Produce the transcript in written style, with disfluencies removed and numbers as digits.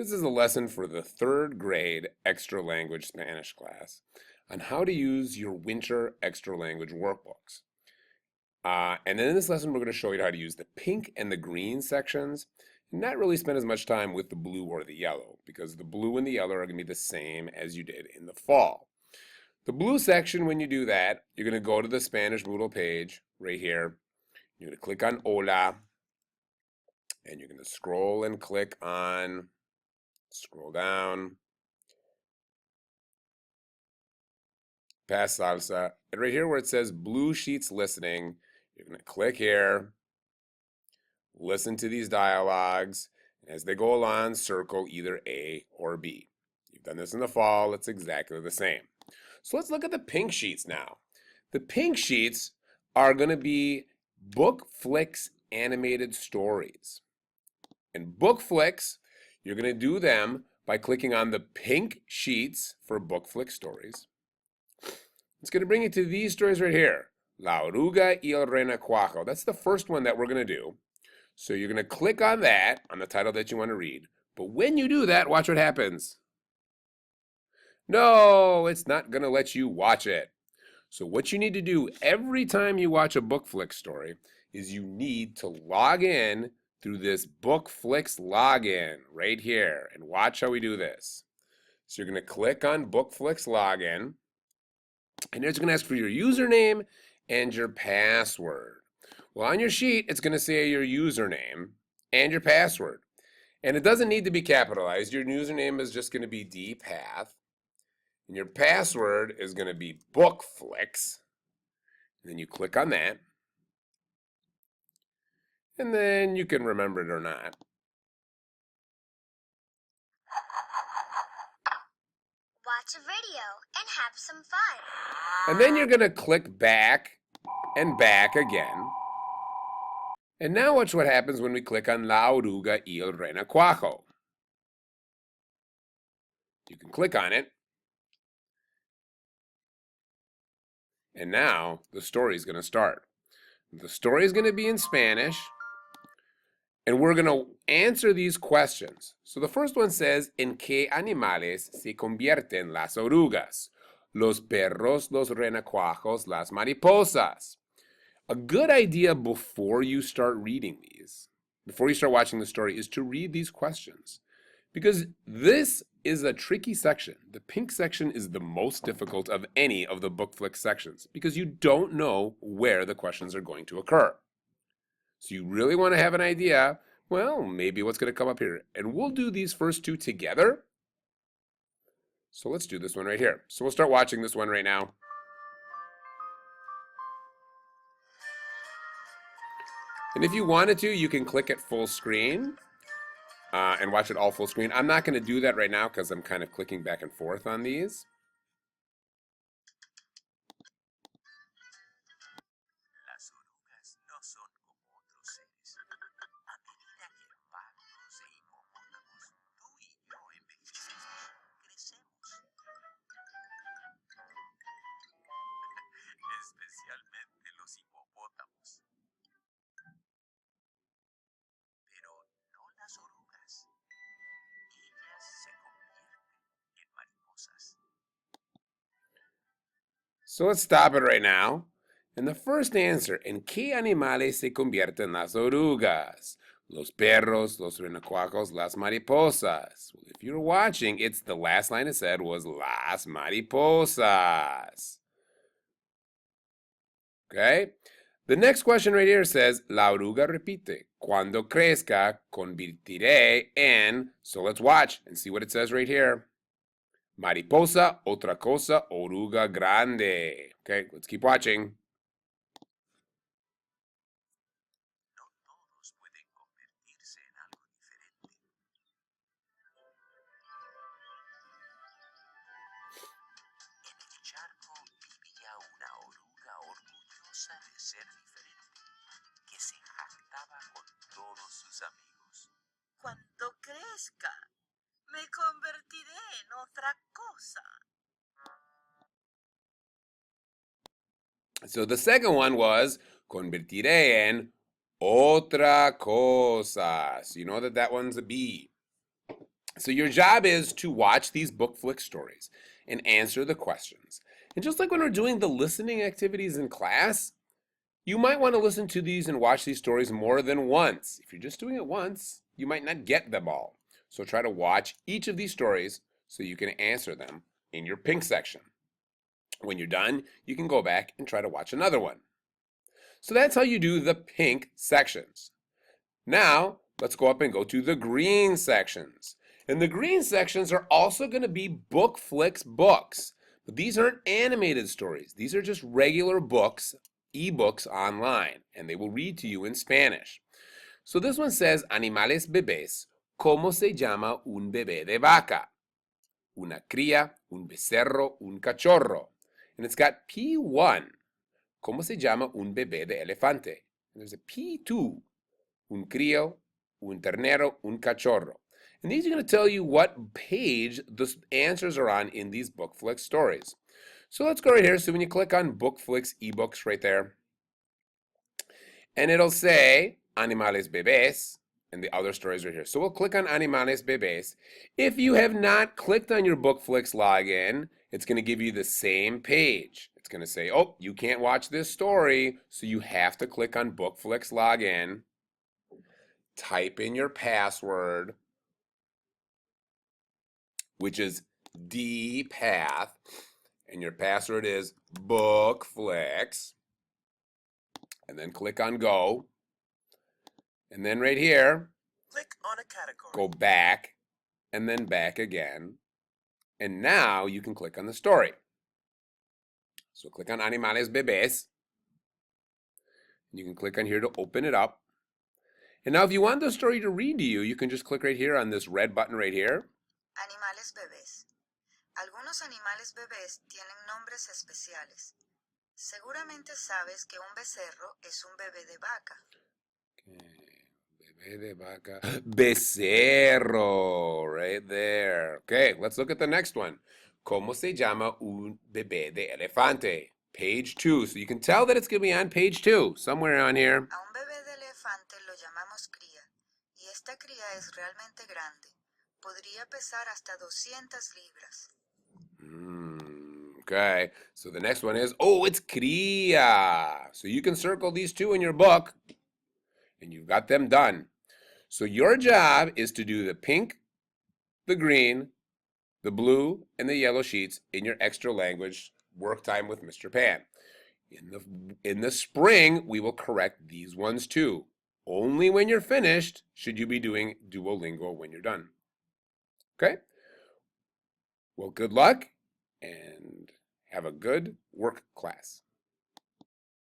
This is a lesson for the third grade extra language Spanish class on how to use your winter extra language workbooks. And then in this lesson, we're going to show you how to use the pink and the green sections and not really spend as much time with the blue or the yellow because the blue and the yellow are going to be the same as you did in the fall. The blue section, when you do that, you're going to go to the Spanish Moodle page right here. You're going to click on Hola, and you're going to scroll and click on, scroll down, past salsa, and right here where it says Blue Sheets Listening, you're going to click here, listen to these dialogues, and as they go along, circle either A or B. You've done this in the fall, it's exactly the same. So let's look at the pink sheets now. The pink sheets are going to be Book Flicks animated stories. And Book Flicks, you're going to do them by clicking on the pink sheets for Book Flick stories. It's going to bring you to these stories right here. La Oruga y el Renacuajo. That's the first one that we're going to do. So you're going to click on that, on the title that you want to read. But when you do that, watch what happens. No, it's not going to let you watch it. So what you need to do every time you watch a Book Flicks story is you need to log in through this Book Flicks login right here. And watch how we do this. So you're going to click on Book Flicks login. And it's going to ask for your username and your password. Well, on your sheet, it's going to say your username and your password. And it doesn't need to be capitalized. Your username is just going to be dpath. And your password is going to be bookflicks. And then you click on that. And then you can remember it or not. Watch a video and have some fun. And then you're going to click back and back again. And now watch what happens when we click on La Oruga y el Renacuajo. You can click on it. And now the story is going to start. The story is going to be in Spanish. And we're going to answer these questions. So the first one says, ¿En qué animales se convierten las orugas? Los perros, los renacuajos, las mariposas. A good idea before you start reading these, before you start watching the story, is to read these questions. Because this is a tricky section. The pink section is the most difficult of any of the Book Flick sections because you don't know where the questions are going to occur. So you really want to have an idea, well, maybe what's going to come up here. And we'll do these first two together. So let's do this one right here. So we'll start watching this one right now. And if you wanted to, you can click it full screen and watch it all full screen. I'm not going to do that right now because I'm kind of clicking back and forth on these. Las orugas no son como otros seres. A medida que vamos e hipopótamos, tú y yo envejecemos, crecemos. Especialmente los hipopótamos. Pero no las orugas. Ellas se convierten en mariposas. So let's stop it right now. And the first answer, ¿en qué animales se convierten las orugas? Los perros, los renacuajos, las mariposas. Well, if you're watching, it's the last line it said was las mariposas. Okay? The next question right here says, La oruga repite, cuando crezca, convertiré en, so let's watch and see what it says right here. Mariposa, otra cosa, oruga grande. Okay, let's keep watching. No todos pueden convertirse en algo diferente. En el charco vivía una oruga orgullosa de ser diferente, que se jactaba con todos sus amigos. Cuando crezca, me convertiré en otra cosa. So the second one was convertiré en otra cosa. So you know that that one's a B. So your job is to watch these book flick stories and answer the questions. And just like when we're doing the listening activities in class, you might want to listen to these and watch these stories more than once. If you're just doing it once, you might not get them all. So try to watch each of these stories so you can answer them in your pink section. When you're done, you can go back and try to watch another one. So that's how you do the pink sections. Now, let's go up and go to the green sections. And the green sections are also going to be book flicks books. But these aren't animated stories. These are just regular books, ebooks online, and they will read to you in Spanish. So this one says, Animales bebés, ¿cómo se llama un bebé de vaca? Una cría, un becerro, un cachorro. And it's got P1. ¿Cómo se llama un bebé de elefante? And there's a P2. Un crío, un ternero, un cachorro. And these are going to tell you what page the answers are on in these book flicks stories. So let's go right here. So when you click on book flicks ebooks right there, and it'll say Animales Bebés, and the other stories right here. So we'll click on Animales Bebés. If you have not clicked on your BookFlix login, it's going to give you the same page. It's going to say, oh, you can't watch this story, so you have to click on BookFlix login, type in your password, which is dpath, and your password is BookFlix, and then click on go. And then right here, Click on a category. go back, and then back again. And now you can click on the story. So click on Animales Bebés. You can click on here to open it up. And now if you want the story to read to you, you can just click right here on this red button right here. Animales bebés. Algunos animales bebés tienen nombres especiales. Seguramente sabes que un becerro es un bebé de vaca. Bebé de vaca. Becerro, right there. Okay, let's look at the next one. ¿Cómo se llama un bebé de elefante? Page 2. So you can tell that it's going to be on page 2, somewhere on here. A un bebé de elefante lo llamamos cría, y esta cría es realmente grande. Podría pesar hasta 200 libras. Okay, so the next one is, oh, it's cría. So you can circle these two in your book, and you've got them done. So your job is to do the pink, the green, the blue, and the yellow sheets in your extra language work time with Mr. Pan. In the spring, we will correct these ones too. Only when you're finished should you be doing Duolingo when you're done. Okay? Well, good luck and have a good work class.